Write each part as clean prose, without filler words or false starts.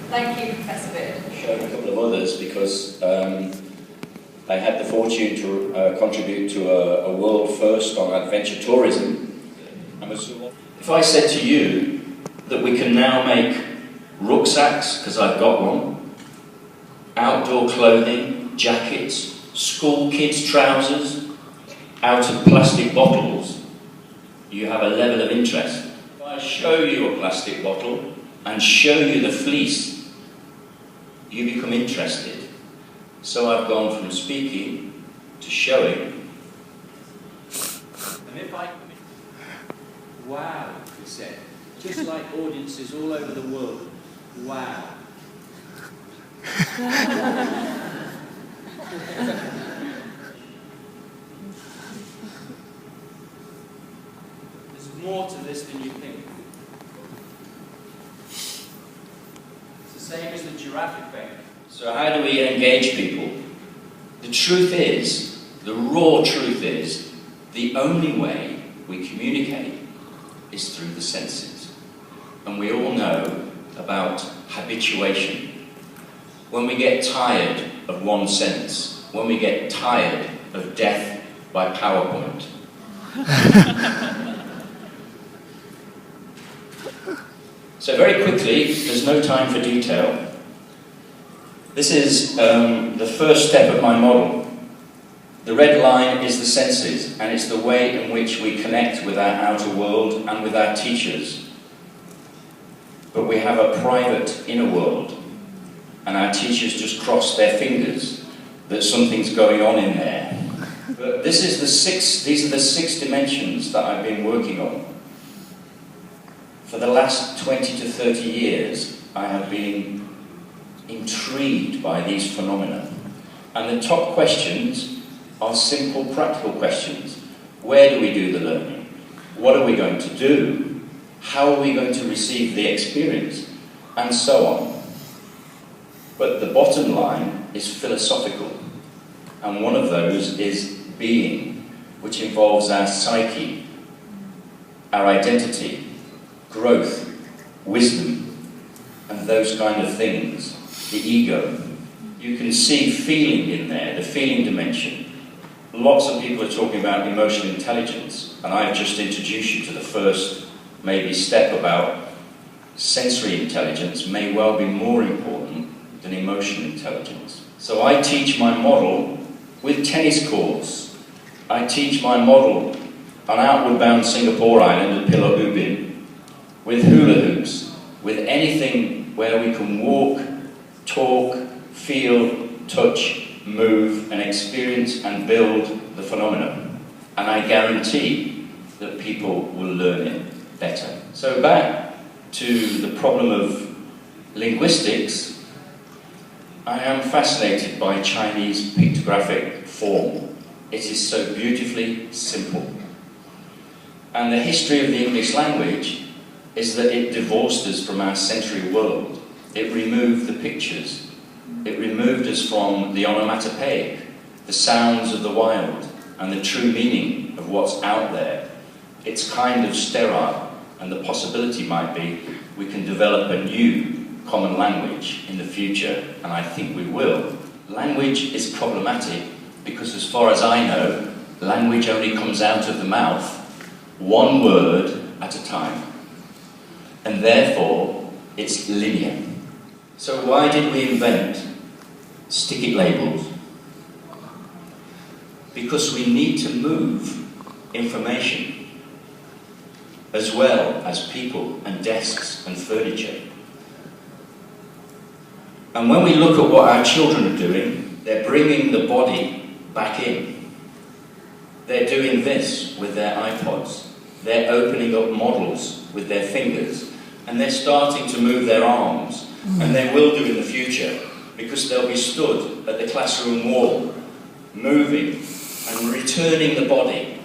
Thank you, Professor Beard. Show a couple of others because I had the fortune to contribute to a world first on adventure tourism. If I said to you that we can now make rucksacks, because I've got one, outdoor clothing, jackets, school kids' trousers, out of plastic bottles, you have a level of interest. If I show you a plastic bottle and show you the fleece, you become interested. So I've gone from speaking to showing. And if I... Wow, he said. Just like audiences all over the world. Wow. There's more to this than you think. It's the same as the giraffe effect. So how do we engage people? The truth is, the raw truth is, the only way we communicate is through the senses. And we all know about habituation. When we get tired of one sense, when we get tired of death by PowerPoint. So very quickly, there's no time for detail. This is the first step of my model. The red line is the senses, and it's the way in which we connect with our outer world and with our teachers. But we have a private inner world, and our teachers just cross their fingers that something's going on in there. But these are the six dimensions that I've been working on. For the last 20 to 30 years, I have been intrigued by these phenomena. And the top questions are simple, practical questions. Where do we do the learning? What are we going to do? How are we going to receive the experience? And so on. But the bottom line is philosophical. And one of those is being, which involves our psyche, our identity, growth, wisdom, and those kind of things. The ego. You can see feeling in there, the feeling dimension. Lots of people are talking about emotional intelligence, and I've just introduced you to the first, maybe, step about sensory intelligence may well be more important than emotional intelligence. So I teach my model with tennis courts. I teach my model on outward bound Singapore Island at Pulau Ubin with hula hoops, with anything where we can walk, talk, feel, touch, move, and experience and build the phenomenon. And I guarantee that people will learn it better. So back to the problem of linguistics, I am fascinated by Chinese pictographic form. It is so beautifully simple. And the history of the English language is that it divorced us from our sensory world. It removed the pictures. It removed us from the onomatopoeic, the sounds of the wild, and the true meaning of what's out there. It's kind of sterile, and the possibility might be we can develop a new common language in the future, and I think we will. Language is problematic because, as far as I know, language only comes out of the mouth one word at a time. And therefore, it's linear. So why did we invent sticky labels? Because we need to move information as well as people and desks and furniture. And when we look at what our children are doing, they're bringing the body back in. They're doing this with their iPods. They're opening up models with their fingers. And they're starting to move their arms. And they will do in the future, because they'll be stood at the classroom wall, moving and returning the body.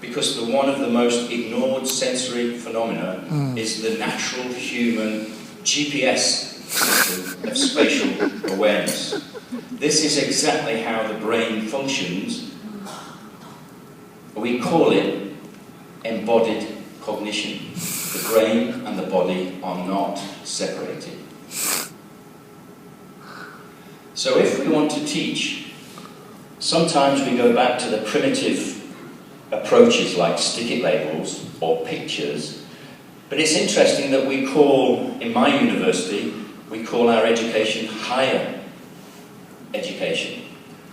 Because one of the most ignored sensory phenomena is the natural human GPS system of spatial awareness. This is exactly how the brain functions. We call it embodied cognition. The brain and the body are not separated. So if we want to teach, sometimes we go back to the primitive approaches like stick-it labels or pictures, but it's interesting that we call, in my university, we call our education higher education.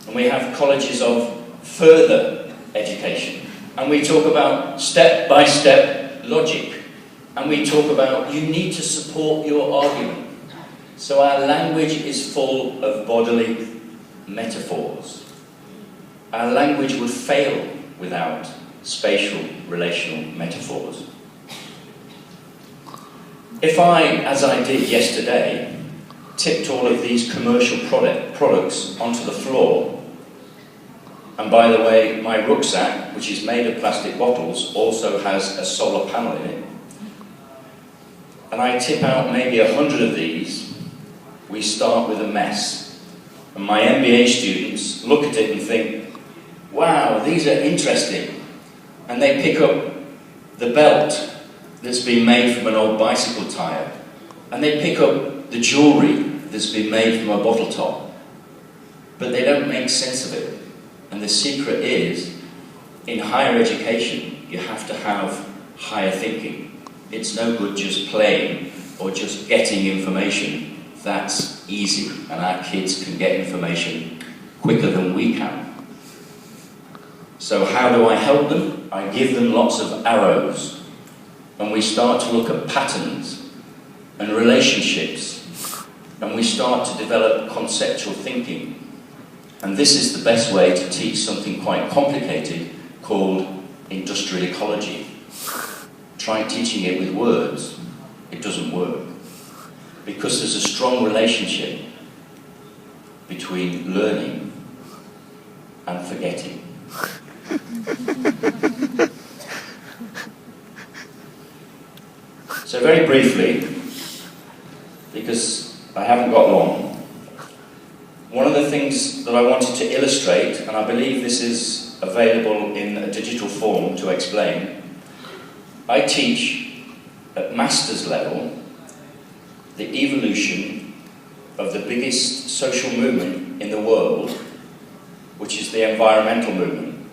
And we have colleges of further education. And we talk about step-by-step logic. And we talk about you need to support your argument. So our language is full of bodily metaphors. Our language would fail without spatial relational metaphors. If I, as I did yesterday, tipped all of these commercial products onto the floor, and by the way, my rucksack, which is made of plastic bottles, also has a solar panel in it, and I tip out maybe 100 of these, we start with a mess. And my MBA students look at it and think, wow, these are interesting. And they pick up the belt that's been made from an old bicycle tyre, and they pick up the jewellery that's been made from a bottle top, but they don't make sense of it. And the secret is, in higher education, you have to have higher thinking. It's no good just playing or just getting information. That's easy, and our kids can get information quicker than we can. So how do I help them? I give them lots of arrows. And we start to look at patterns and relationships, and we start to develop conceptual thinking. And this is the best way to teach something quite complicated called industrial ecology. Try teaching it with words. It doesn't work. Because there's a strong relationship between learning and forgetting. So very briefly, because I haven't got long, one of the things that I wanted to illustrate, and I believe this is available in a digital form to explain, I teach at master's level the evolution of the biggest social movement in the world, which is the environmental movement.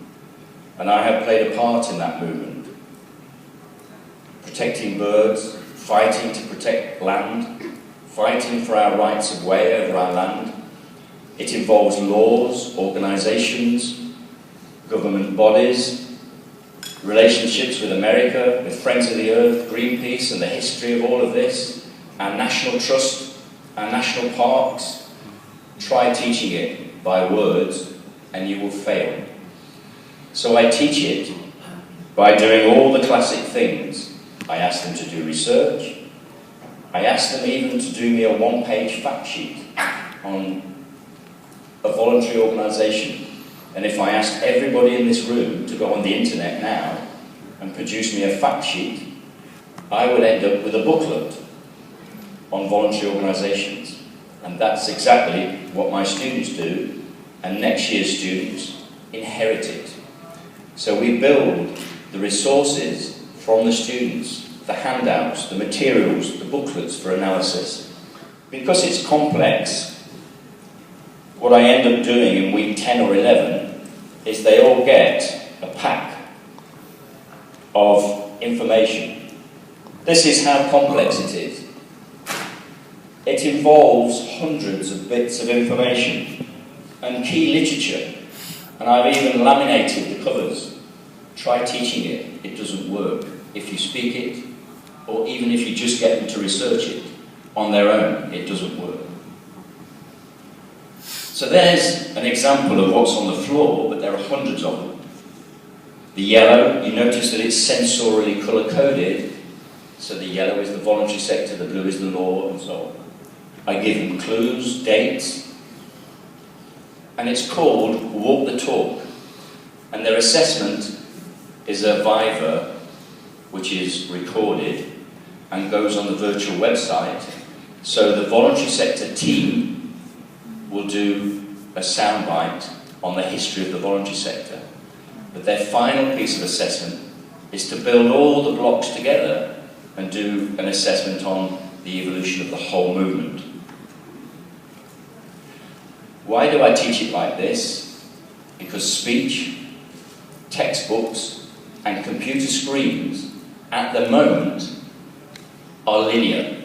And I have played a part in that movement. Protecting birds, fighting to protect land, fighting for our rights of way over our land. It involves laws, organisations, government bodies, relationships with America, with Friends of the Earth, Greenpeace, and the history of all of this, our national trust, our national parks. Try teaching it by words and you will fail. So I teach it by doing all the classic things. I ask them to do research. I ask them even to do me a one-page fact sheet on a voluntary organisation. And if I asked everybody in this room to go on the internet now and produce me a fact sheet, I would end up with a booklet on voluntary organisations. And that's exactly what my students do, and next year's students inherit it. So we build the resources from the students, the handouts, the materials, the booklets for analysis. Because it's complex, what I end up doing in week 10 or 11 is they all get a pack of information. This is how complex it is. It involves hundreds of bits of information and key literature, and I've even laminated the covers. Try teaching it, it doesn't work. If you speak it, or even if you just get them to research it on their own, it doesn't work. So there's an example of what's on the floor, but there are hundreds of them. The yellow, you notice that it's sensorially colour-coded, so the yellow is the voluntary sector, the blue is the law, and so on. I give them clues, dates, and it's called Walk the Talk. And their assessment is a Viva, which is recorded and goes on the virtual website. So the voluntary sector team will do a soundbite on the history of the voluntary sector. But their final piece of assessment is to build all the blocks together and do an assessment on the evolution of the whole movement. Why do I teach it like this? Because speech, textbooks, and computer screens at the moment are linear,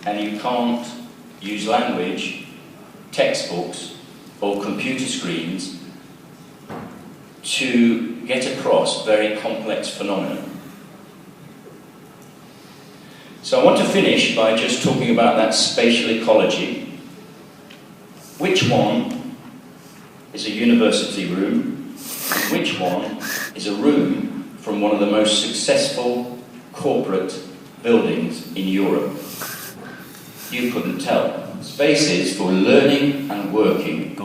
and you can't use language, textbooks, or computer screens to get across very complex phenomena. So I want to finish by just talking about that spatial ecology. Which one is a university room? And which one is a room from one of the most successful corporate buildings in Europe? You couldn't tell. Spaces for learning and working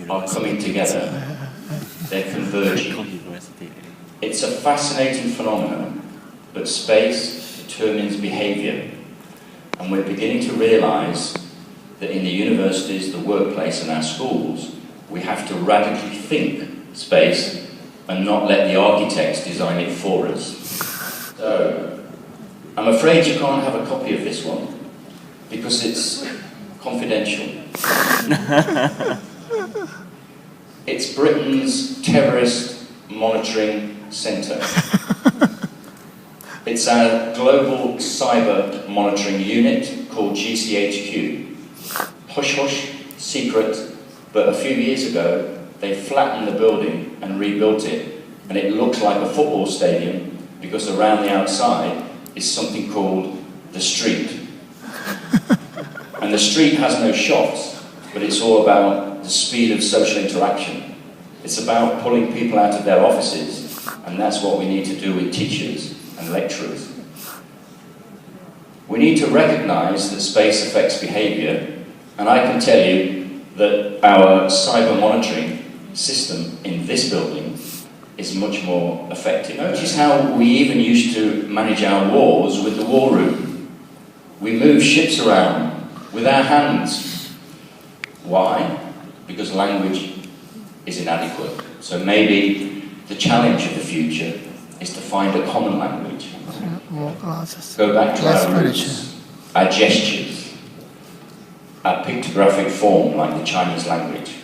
are coming together. They're converging. It's a fascinating phenomenon, but space determines behaviour. And we're beginning to realise that in the universities, the workplace and our schools, we have to radically think space and not let the architects design it for us. So, I'm afraid you can't have a copy of this one, because it's confidential. It's Britain's terrorist monitoring centre. It's our global cyber monitoring unit called GCHQ. Hush-hush, secret, but a few years ago they flattened the building and rebuilt it, and it looks like a football stadium because around the outside is something called the street. And the street has no shops, but it's all about the speed of social interaction. It's about pulling people out of their offices, and that's what we need to do with teachers and lecturers. We need to recognise that space affects behaviour, and I can tell you that our cyber monitoring system in this building is much more effective. Notice how we even used to manage our wars with the war room. We move ships around with our hands. Why? Because language is inadequate. So maybe the challenge of the future is to find a common language. Go back to our roots, our gestures, our pictographic form like the Chinese language,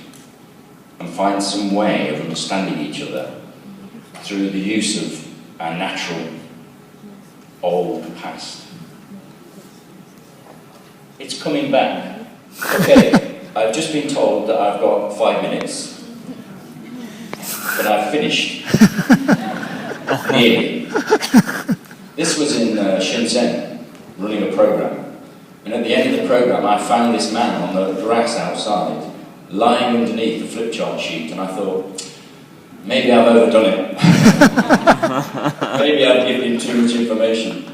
and find some way of understanding each other through the use of our natural old past. It's coming back. Okay, I've just been told that I've got 5 minutes, but I've finished. Nearly. This was in Shenzhen, running a program, and at the end of the program I found this man on the grass outside, lying underneath the flip chart sheet, and I thought, maybe I've overdone it. Maybe I've given him too much information.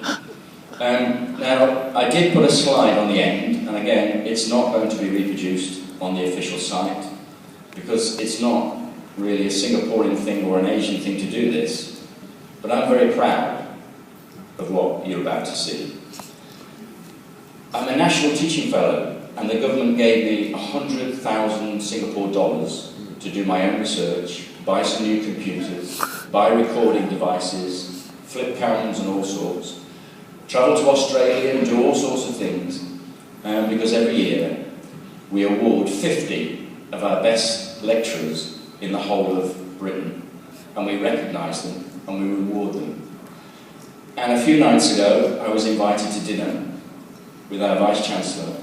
Now, I did put a slide on the end, and again, it's not going to be reproduced on the official site, because it's not really a Singaporean thing or an Asian thing to do this, but I'm very proud of what you're about to see. I'm a National Teaching Fellow, and the government gave me 100,000 Singapore dollars to do my own research, buy some new computers, buy recording devices, flip cams and all sorts, travel to Australia and do all sorts of things, because every year we award 50 of our best lecturers in the whole of Britain, and we recognise them and we reward them. And a few nights ago I was invited to dinner with our Vice-Chancellor,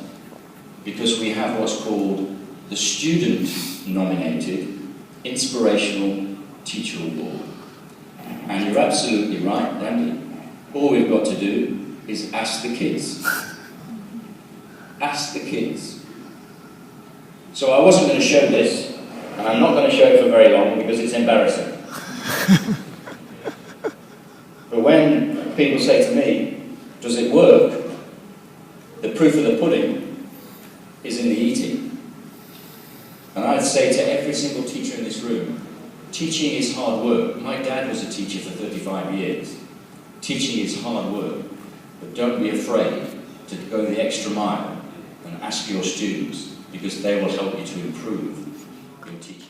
because we have what's called the student-nominated Inspirational Teacher Award. And you're absolutely right, Randy. All we've got to do is ask the kids. Ask the kids. So I wasn't going to show this, and I'm not going to show it for very long because it's embarrassing. But when people say to me, does it work? The proof of the pudding is in the eating. And I'd say to every single teacher in this room, teaching is hard work. My dad was a teacher for 35 years. Teaching is hard work, but don't be afraid to go the extra mile and ask your students, because they will help you to improve your teaching.